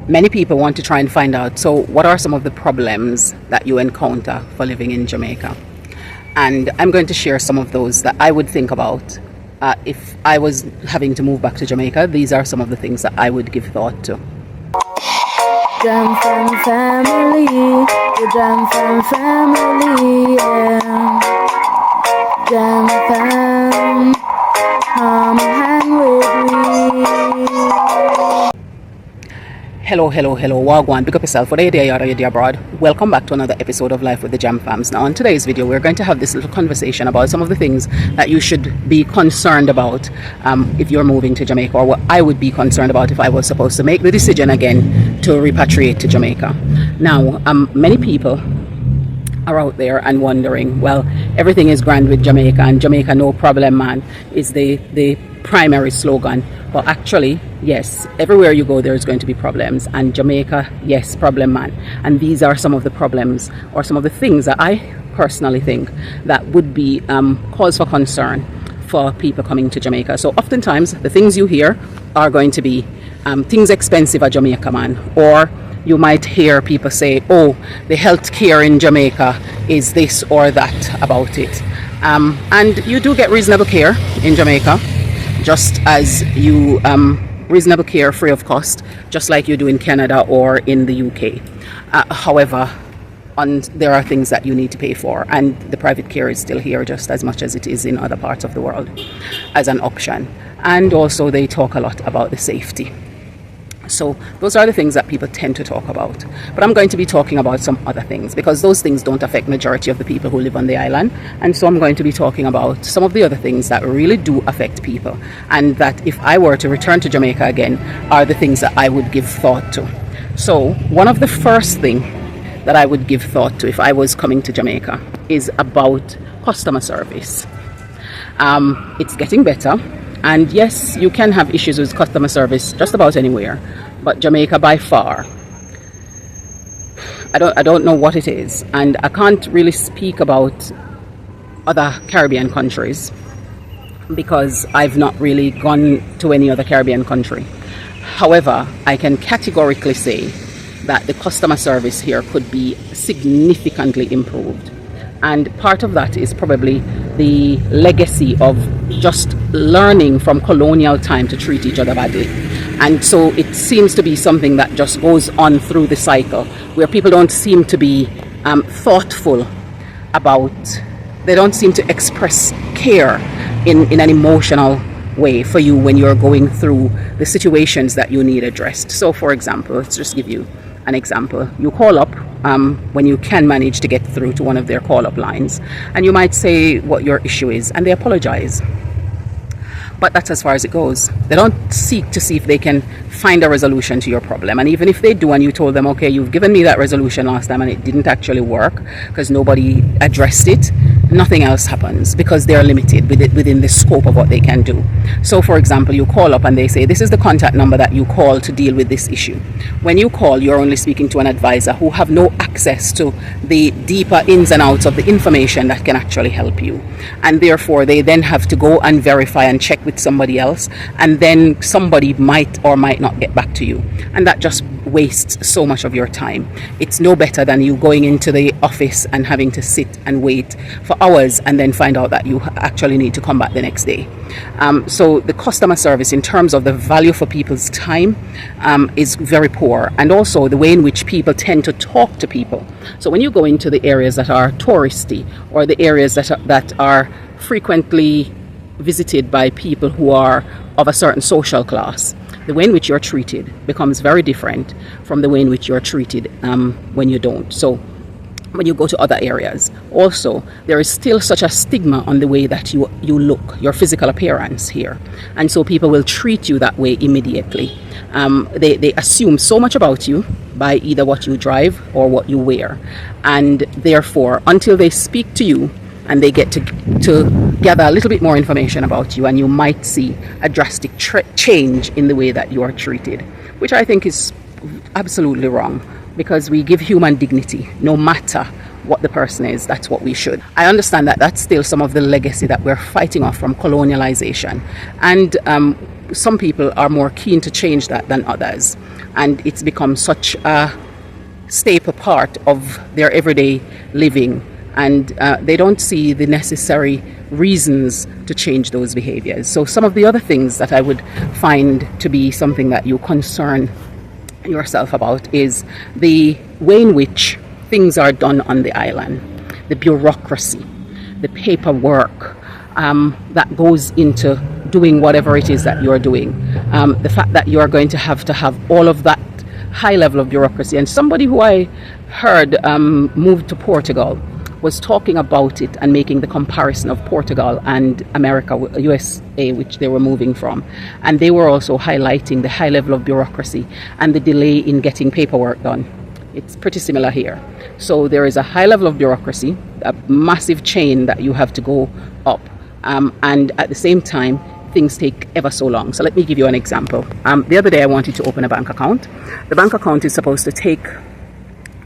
many people want to try and find out, so what are some of the problems that you encounter for living in Jamaica? And I'm going to share some of those that I would think about if I was having to move back to Jamaica. These are some of the things that I would give thought to. Jam Fam family, the Jam Fam family, yeah. Jam Fam, come hang with me. Hello, Wagwan, pick up yourself for the day abroad. Welcome back to another episode of Life with the Jam Fams. Now, in today's video, we're going to have this little conversation about some of the things that you should be concerned about if you're moving to Jamaica, or what I would be concerned about if I was supposed to make the decision again to repatriate to Jamaica. Now, many people are out there and wondering, well, everything is grand with Jamaica, and Jamaica no problem man is the primary slogan. But actually, yes, everywhere you go there's going to be problems, and Jamaica, yes, problem man. And these are some of the problems, or some of the things that I personally think that would be cause for concern for people coming to Jamaica. So oftentimes the things you hear are going to be things expensive at Jamaica man, or you might hear people say, oh, the health care in Jamaica is this or that about it. And you do get reasonable care in Jamaica, just as you reasonable care free of cost, just like you do in Canada or in the UK. However, there are things that you need to pay for, and the private care is still here just as much as it is in other parts of the world as an option. And also they talk a lot about the safety. So those are the things that people tend to talk about. But I'm going to be talking about some other things, because those things don't affect majority of the people who live on the island. And so I'm going to be talking about some of the other things that really do affect people, and that if I were to return to Jamaica again, are the things that I would give thought to. So one of the first thing that I would give thought to if I was coming to Jamaica is about customer service. It's getting better. And yes, you can have issues with customer service just about anywhere, but Jamaica by far, I don't know what it is, and I can't really speak about other Caribbean countries because I've not really gone to any other Caribbean country. However, I can categorically say that the customer service here could be significantly improved. And part of that is probably the legacy of just learning from colonial time to treat each other badly. And so it seems to be something that just goes on through the cycle, where people don't seem to be thoughtful about, they don't seem to express care in an emotional way for you when you're going through the situations that you need addressed. So for example, let's just give you an example. You call up when you can manage to get through to one of their call-up lines, and you might say what your issue is, and they apologize. But that's as far as it goes. They don't seek to see if they can find a resolution to your problem. And even if they do, and you told them, okay, you've given me that resolution last time and it didn't actually work because nobody addressed it, nothing else happens, because they're limited within the scope of what they can do. So for example, you call up and they say, this is the contact number that you call to deal with this issue. When you call, you're only speaking to an advisor who have no access to the deeper ins and outs of the information that can actually help you. And therefore, they then have to go and verify and check with somebody else, and then somebody might or might not get back to you. And that just wastes so much of your time. It's no better than you going into the office and having to sit and wait for hours and then find out that you actually need to come back the next day. So the customer service in terms of the value for people's time is very poor, and also the way in which people tend to talk to people. So when you go into the areas that are touristy, or the areas that are frequently visited by people who are of a certain social class, the way in which you're treated becomes very different from the way in which you're treated when you don't. So when you go to other areas, also there is still such a stigma on the way that you look, your physical appearance here, and so people will treat you that way immediately. They assume so much about you by either what you drive or what you wear, and therefore until they speak to you and they get to gather a little bit more information about you, and you might see a drastic change in the way that you are treated, which I think is absolutely wrong, because we give human dignity no matter what the person is. That's what we should. I understand that that's still some of the legacy that we're fighting off from colonialization, and some people are more keen to change that than others, and it's become such a staple part of their everyday living, and they don't see the necessary reasons to change those behaviors. So some of the other things that I would find to be something that you concern yourself about is the way in which things are done on the island, the bureaucracy, the paperwork that goes into doing whatever it is that you're doing, the fact that you are going to have all of that high level of bureaucracy. And somebody who I heard moved to Portugal was talking about it and making the comparison of Portugal and America, USA, which they were moving from. And they were also highlighting the high level of bureaucracy and the delay in getting paperwork done. It's pretty similar here. So there is a high level of bureaucracy, a massive chain that you have to go up. And at the same time, things take ever so long. So let me give you an example. The other day I wanted to open a bank account. The bank account is supposed to take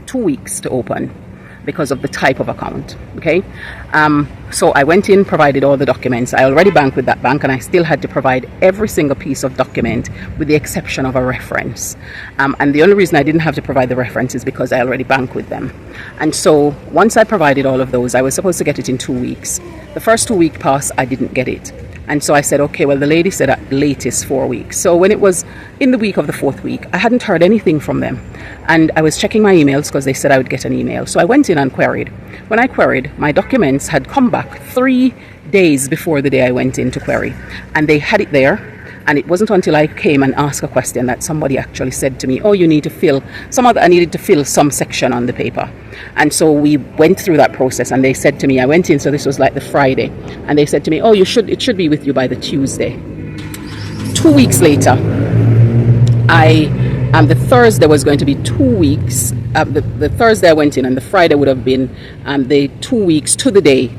2 weeks to open because of the type of account. Okay, so I went in, provided all the documents. I already banked with that bank, and I still had to provide every single piece of document with the exception of a reference. And the only reason I didn't have to provide the reference is because I already banked with them. And so once I provided all of those, I was supposed to get it in 2 weeks. The first 2 week pass, I didn't get it. And so I said, okay, well, the lady said at latest 4 weeks. So when it was in the week of the 4th week, I hadn't heard anything from them. And I was checking my emails because they said I would get an email. So I went in and queried. When I queried, my documents had come back 3 days before the day I went in to query. And they had it there. And it wasn't until I came and asked a question that somebody actually said to me, oh, you need to fill I needed to fill some section on the paper. And so we went through that process, and they said to me, I went in, so this was like the Friday, and they said to me, oh, it should be with you by the Tuesday. 2 weeks later, the Thursday was going to be 2 weeks. The Thursday I went in, and the Friday would have been the 2 weeks to the day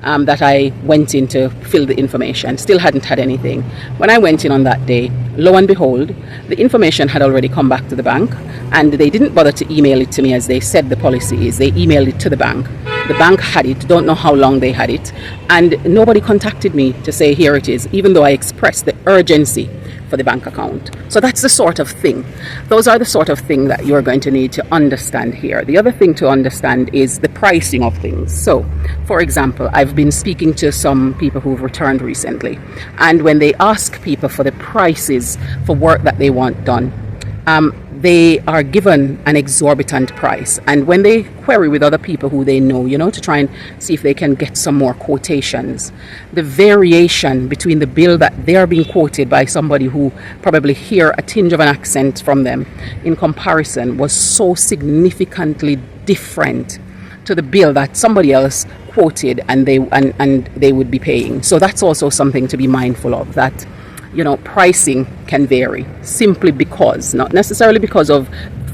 that I went in to fill the information. Still hadn't had anything. When I went in on that day, lo and behold, the information had already come back to the bank, and they didn't bother to email it to me as they said the policy is. They emailed it to the bank. The bank had it, don't know how long they had it, and nobody contacted me to say here it is, even though I expressed the urgency for the bank account. So that's the sort of thing. Those are the sort of thing that you're going to need to understand here. The other thing to understand is the pricing of things. So, for example, I've been speaking to some people who've returned recently, and when they ask people for the prices for work that they want done, they are given an exorbitant price. And when they query with other people who they know, to try and see if they can get some more quotations, the variation between the bill that they are being quoted by somebody who probably hear a tinge of an accent from them in comparison was so significantly different to the bill that somebody else quoted and they would be paying. So that's also something to be mindful of, that pricing can vary simply because, not necessarily because of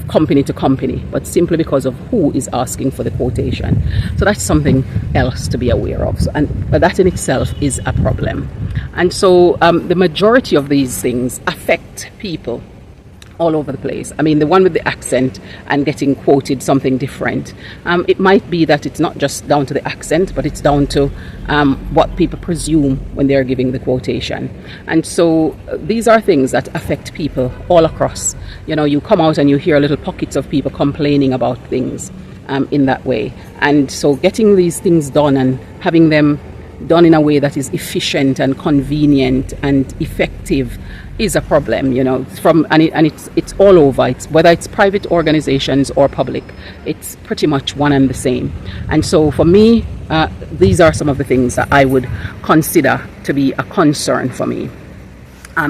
company to company, but simply because of who is asking for the quotation. So that's something else to be aware of. But that in itself is a problem. And so the majority of these things affect people all over the place. I mean, the one with the accent and getting quoted something different, it might be that it's not just down to the accent, but it's down to what people presume when they're giving the quotation. And so these are things that affect people all across. You come out and you hear little pockets of people complaining about things in that way. And so getting these things done and having them done in a way that is efficient and convenient and effective is a problem, it's all over. It's whether it's private organizations or public, it's pretty much one and the same. And so for me, these are some of the things that I would consider to be a concern for me.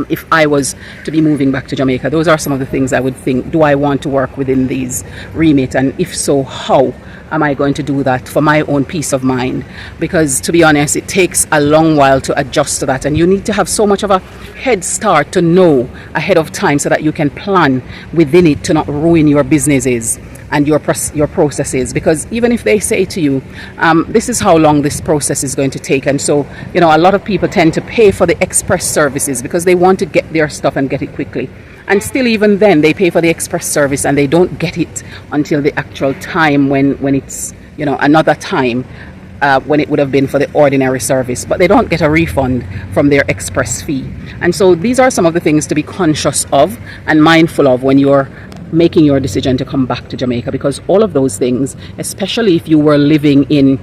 If I was to be moving back to Jamaica, those are some of the things I would think, do I want to work within these remit? And if so, how am I going to do that for my own peace of mind? Because to be honest, it takes a long while to adjust to that, and you need to have so much of a head start to know ahead of time so that you can plan within it to not ruin your businesses and your processes. Because even if they say to you, this is how long this process is going to take, and so a lot of people tend to pay for the express services because they want to get their stuff and get it quickly. And still, even then, they pay for the express service and they don't get it until the actual time when it's another time when it would have been for the ordinary service, but they don't get a refund from their express fee. And so these are some of the things to be conscious of and mindful of when you're making your decision to come back to Jamaica, because all of those things, especially if you were living in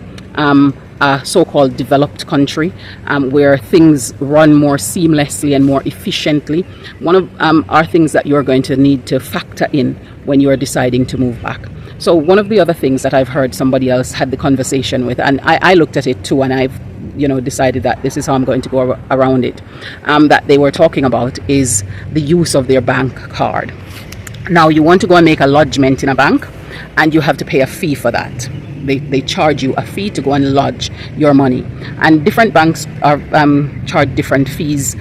a so-called developed country where things run more seamlessly and more efficiently, one of are things that you're going to need to factor in when you're deciding to move back. So one of the other things that I've heard somebody else had the conversation with, and I looked at it too, and I've decided that this is how I'm going to go around it, that they were talking about is the use of their bank card. Now you want to go and make a lodgement in a bank, and you have to pay a fee for that. They charge you a fee to go and lodge your money, and different banks are charge different fees,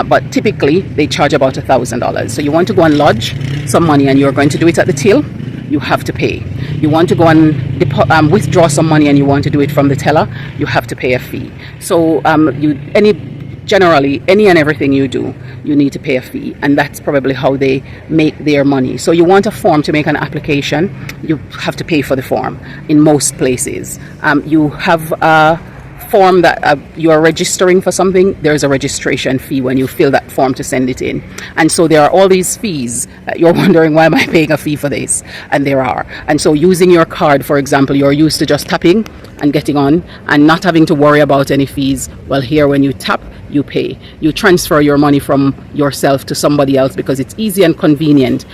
but typically they charge about $1,000. So you want to go and lodge some money, and you're going to do it at the till, you have to pay. You want to go and withdraw some money, and you want to do it from the teller, you have to pay a fee. So generally any and everything you do, you need to pay a fee, and that's probably how they make their money. So you want a form to make an application, you have to pay for the form in most places. You have a form that you are registering for something, there's a registration fee when you fill that form to send it in. And so there are all these fees that you're wondering, why am I paying a fee for this? And there are. And so using your card, for example, you're used to just tapping and getting on and not having to worry about any fees. Well, here when you tap, you pay. You transfer your money from yourself to somebody else because it's easy and convenient.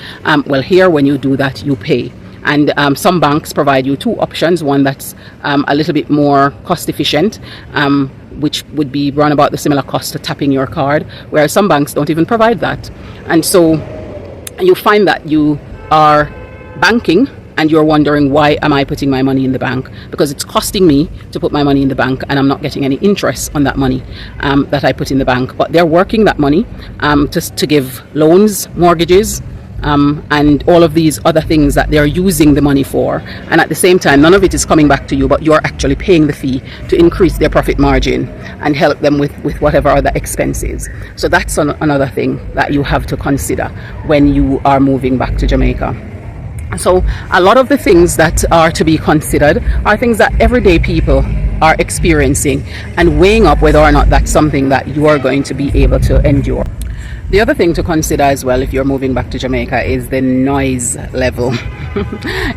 Well, here when you do that, you pay. And some banks provide you two options, one that's a little bit more cost efficient, which would be run about the similar cost to tapping your card, whereas some banks don't even provide that. And so you find that you are banking and you're wondering, why am I putting my money in the bank? Because it's costing me to put my money in the bank, and I'm not getting any interest on that money that I put in the bank. But they're working that money to give loans, mortgages, and all of these other things that they're using the money for, and at the same time none of it is coming back to you, but you're actually paying the fee to increase their profit margin and help them with whatever other expenses. So that's another thing that you have to consider when you are moving back to Jamaica. So a lot of the things that are to be considered are things that everyday people are experiencing and weighing up whether or not that's something that you are going to be able to endure. The other thing to consider as well if you're moving back to Jamaica is the noise level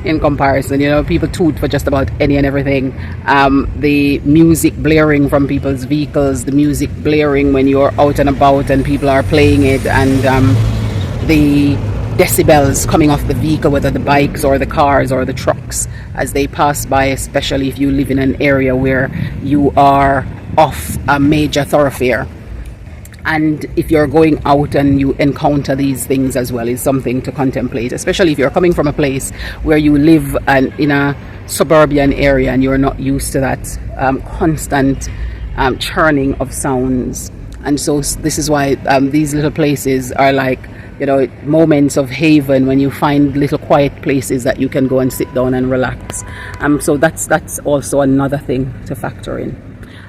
in comparison. People toot for just about any and everything. The music blaring from people's vehicles, the music blaring when you're out and about and people are playing it, and the decibels coming off the vehicle, whether the bikes or the cars or the trucks as they pass by, especially if you live in an area where you are off a major thoroughfare. And if you're going out and you encounter these things as well, is something to contemplate, especially if you're coming from a place where you live in a suburban area and you're not used to that constant churning of sounds. And so this is why these little places are like, moments of haven, when you find little quiet places that you can go and sit down and relax. So that's also another thing to factor in.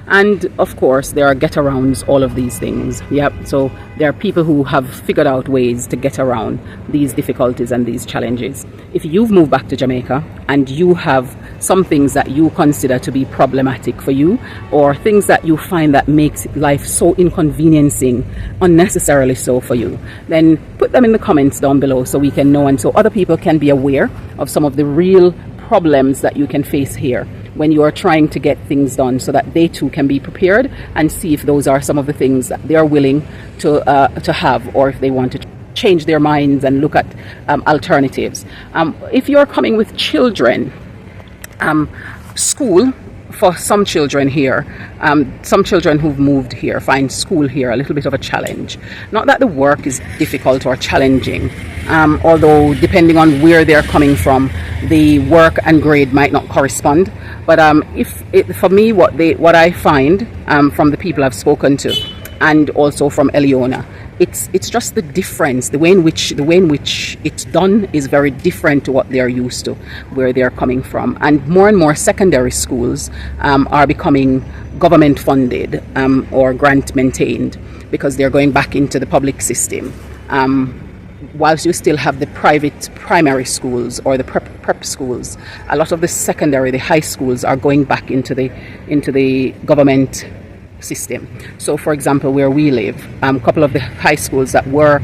And of course, there are get-arounds, all of these things. So there are people who have figured out ways to get around these difficulties and these challenges. If you've moved back to Jamaica and you have some things that you consider to be problematic for you, or things that you find that makes life so inconveniencing, unnecessarily so for you, then put them in the comments down below so we can know, and so other people can be aware of some of the real problems that you can face here when you are trying to get things done, so that they too can be prepared and see if those are some of the things that they are willing to have, or if they want to change their minds and look at alternatives. If you're coming with children, school for some children here, some children who've moved here find school here a little bit of a challenge. Not that the work is difficult or challenging, although depending on where they're coming from, the work and grade might not correspond. But for me, what I find from the people I've spoken to, and also from Eliona, it's just the difference. The way in which it's done is very different to what they're used to, where they're coming from. And more secondary schools are becoming government funded or grant maintained, because they're going back into the public system. whilst you still have the private primary schools or the prep schools, a lot of the secondary, the high schools are going back into the government system. So for example, where we live, a couple of the high schools that were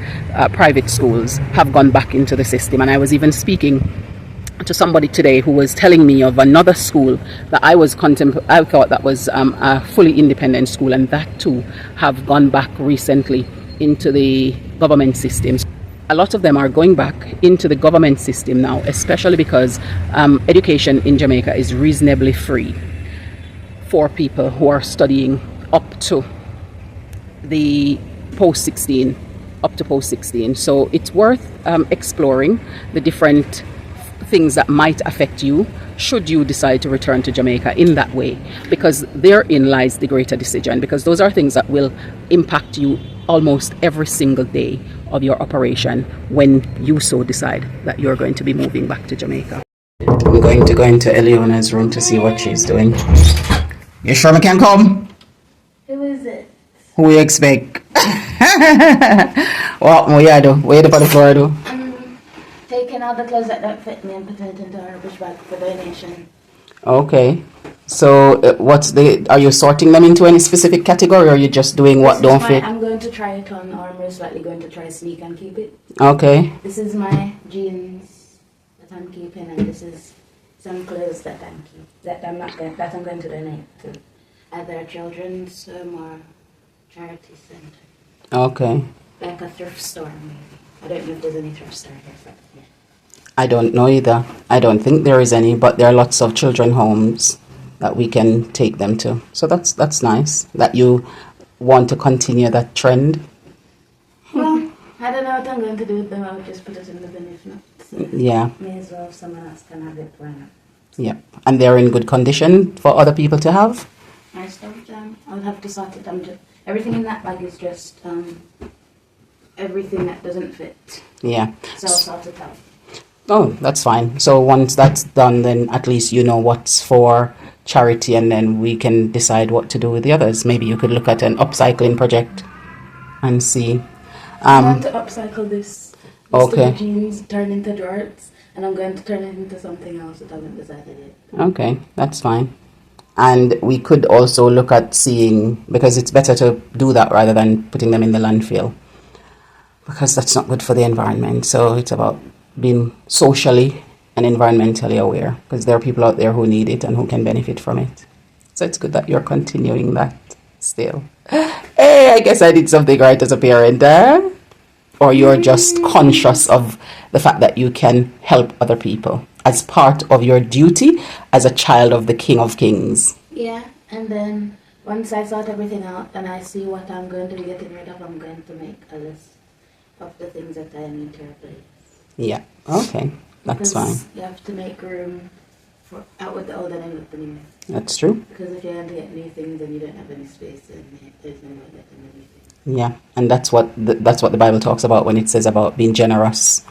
private schools have gone back into the system. And I was even speaking to somebody today who was telling me of another school that I thought that was a fully independent school, and that too have gone back recently into the government systems. A lot of them are going back into the government system now, especially because education in Jamaica is reasonably free for people who are studying up to the post-16, So it's worth exploring the different things that might affect you should you decide to return to Jamaica in that way, because therein lies the greater decision, because those are things that will impact you almost every single day of your operation when you so decide that you're going to be moving back to Jamaica. I'm going to go into Eleona's room to see what she's doing. You sure I can come? Who is it? Who you expect? What more you do? What you do for the floor do? Taking out the clothes that don't fit me and putting it into a rubbish bag for donation. Okay. So are you sorting them into any specific category, or are you just doing what don't fit? I'm going to try it on, or I'm most likely going to try sneak and keep it. Okay. This is my jeans that I'm keeping, and this is some clothes that I'm going to donate to either a children's home or charity center. Okay. Like a thrift store, maybe. I don't know if there's any thrift store here, but yeah. I don't know either. I don't think there is any, but there are lots of children homes that we can take them to. So that's nice that you want to continue that trend. Well, I don't know what I'm going to do with them. I'll just put it in the bin if not. So yeah. May as well if someone else can have it, why not? Yeah. And they're in good condition for other people to have? I stuff them. I'll have to sort it. Everything in that bag is just everything that doesn't fit. Yeah. So I'll sort it out. Oh, that's fine. So once that's done, then at least you know what's for charity, and then we can decide what to do with the others. Maybe you could look at an upcycling project and see. I want to upcycle this. Okay. Jeans turn into drawers, and I'm going to turn it into something else that I haven't decided yet. Okay, that's fine. And we could also look at seeing, because it's better to do that rather than putting them in the landfill, because that's not good for the environment. So it's about being socially and environmentally aware, because there are people out there who need it and who can benefit from it. So it's good that you're continuing that still. Hey, I guess I did something right as a parent, eh? Or you're just conscious of the fact that you can help other people as part of your duty as a child of the King of Kings. Yeah, and then once I sort everything out and I see what I'm going to be getting rid of, I'm going to make a list of the things that I need to replace. Yeah, okay, that's fine. You have to make room for out with the old and in with the new. That's true. Because if you want to get new things and you don't have any space, then there's no way getting new things. Yeah, and that's what the Bible talks about when it says about being generous.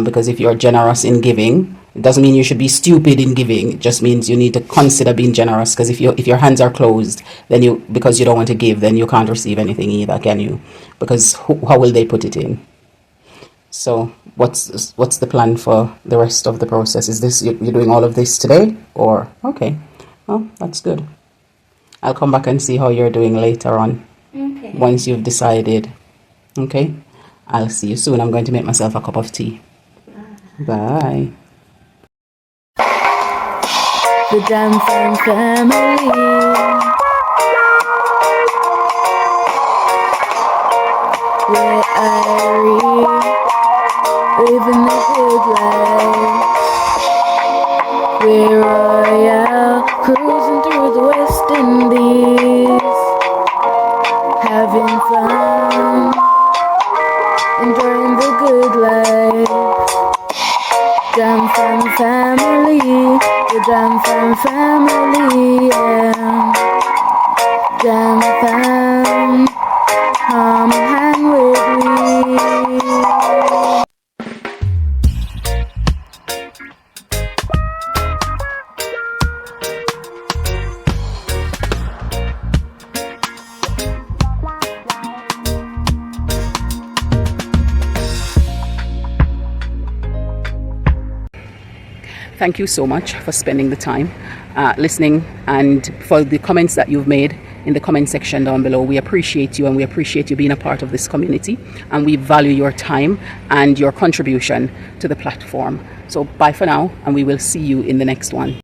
Because if you're generous in giving, it doesn't mean you should be stupid in giving. It just means you need to consider being generous. Because if your hands are closed, then because you don't want to give, then you can't receive anything either, can you? Because how will they put it in? So what's the plan for the rest of the process? Is this you're doing all of this today, or okay? Well, that's good. I'll come back and see how you're doing later on. Okay. Once you've decided. Okay. I'll see you soon. I'm going to make myself a cup of tea. Bye. The Jam family. Where I living the good life. We're royal, cruising through the West Indies, having fun, enjoying the good life. Jam family, the Jam family, yeah. Jam come hang with me. Thank you so much for spending the time listening, and for the comments that you've made in the comment section down below. We appreciate you, and we appreciate you being a part of this community, and we value your time and your contribution to the platform. So bye for now, and we will see you in the next one.